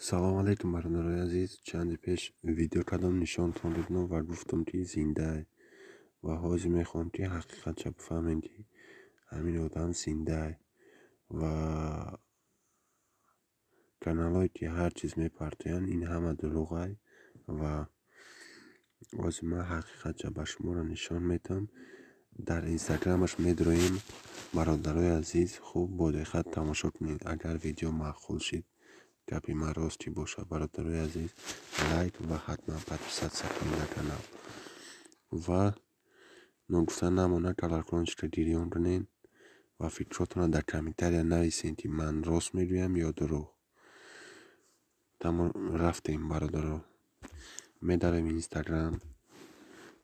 سلام علیکم برادرای عزیز. چند پیش ویدیو کردم نشانتون دادم و گفتم که زنده و حاضر میخوام که حقیقت چه بفهمین که همین آدم زنده و کانالایی که هر چیز میپرتین این همه دروغه و از من حقیقت چه به شما را نشان میتم. در اینستاگرامش میدرویم. برادرای عزیز خوب با دقت تماشا کنید. اگر ویدیو معقول شد گپی من راستی باشه برادرای عزیز لایک و حتما подписаться کنید در کانال و نگفتن نمونه کلارکانش که دیریون کنین و فکراتون را در کامنتاریا نویسین که من راست میگویم یا دروغ. رفتیم برادرها میداریم اینستاگرام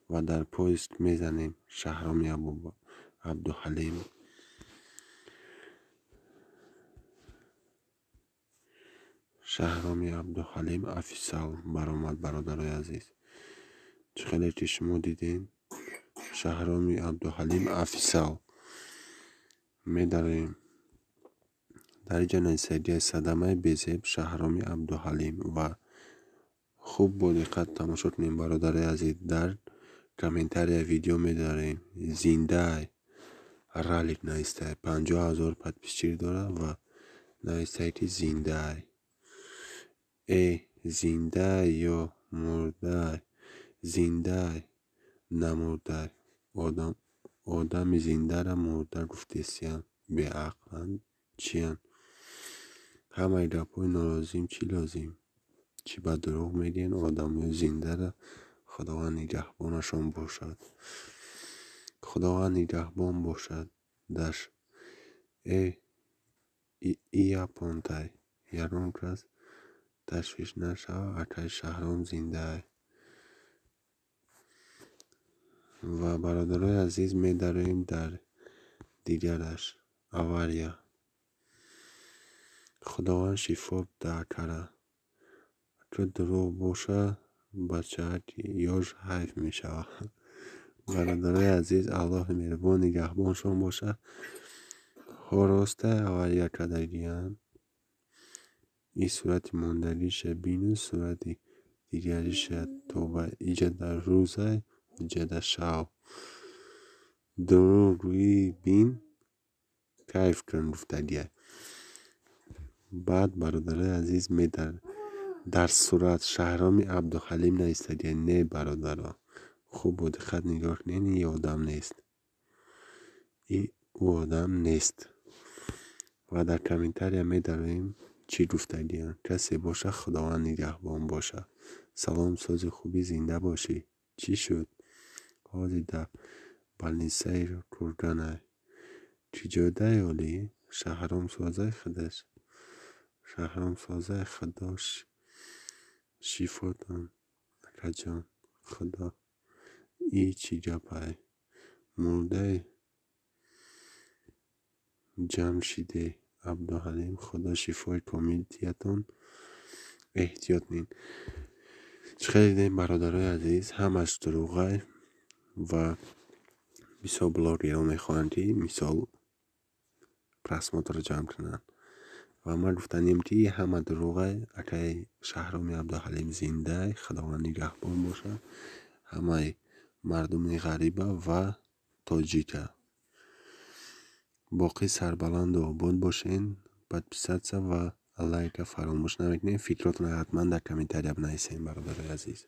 و در پوست میزنیم شهرام عبدالحلیم افیسال برآمد برادرای عزیز. خیلی که شما دیدین شهرام عبدالحلیم افیسال میداریم در اینجا نویسیده صدمه بیزیب شهرام عبدالحلیم و خوب با دقت تماشا کنیم برادرای عزیز. در کامنتاری ویدیو میداریم زنده رالیک نویسته 50,000 подписчик داره و نویسته که زنده زنده یا مرده زنده نمرده آدم زنده را مرده گفتیسیان به عقلن چیان همه گپای نالازم چی لازم چی به دروغ میگین آدم زنده را خداوند نگهبانشان باشد. خداوند نگهبان باشد. دش ای پانتای یارون کس تشویش نشود اکای شهرام زنده و برادرای عزیز میداریم در دیگرش آواریا خداوند شفا بده کرده که دروغ باشه بچه یاش حیف میشه. برادرای عزیز الله مهربان نگهبانشان باشه. خوراسته آوریا کدگیان این صورت ماندگیش بینو صورت دیگریش تا به ایجا در روزه ایجا در شاو دروغ روی بین کیف کن گفتگیه. بعد برادرای عزیز میدر در صورت شهرام عبدالحلیم نایستگیه نه برادرها خوب بود خد نگاه کنین این آدم نیست او آدم نیست و در کامنتاری میداریم چی گفتگیه کسی باشه خداوند نگهبان باشه. سلام ساز خوبی زنده باشی چی شد حاضی در بلنسه کرگانه چی جاده یالی شهرام سازه خودش شهرام سازه خداش شیفاتان کجان خدا ای چی گپای مرده جمشیده عبدالحلیم خدا شفای کامل دیتون احتیاط نین. خیلی دیم برادرای عزیز همش دروغه و بسیار بلاگی رو میخواهند که مثال پرسمات رو جمع کنن و ما گفتنیم که همه دروغه اکای شهرام عبدالحلیم زنده خداوند نگهبان باشه همه مردم غریبه و تاجیکه باقی سربلند و آباد باشین подписаться و لایک فراموش نکنین. فکراتون حتما در کامنتاری بنویسین برادرای عزیز.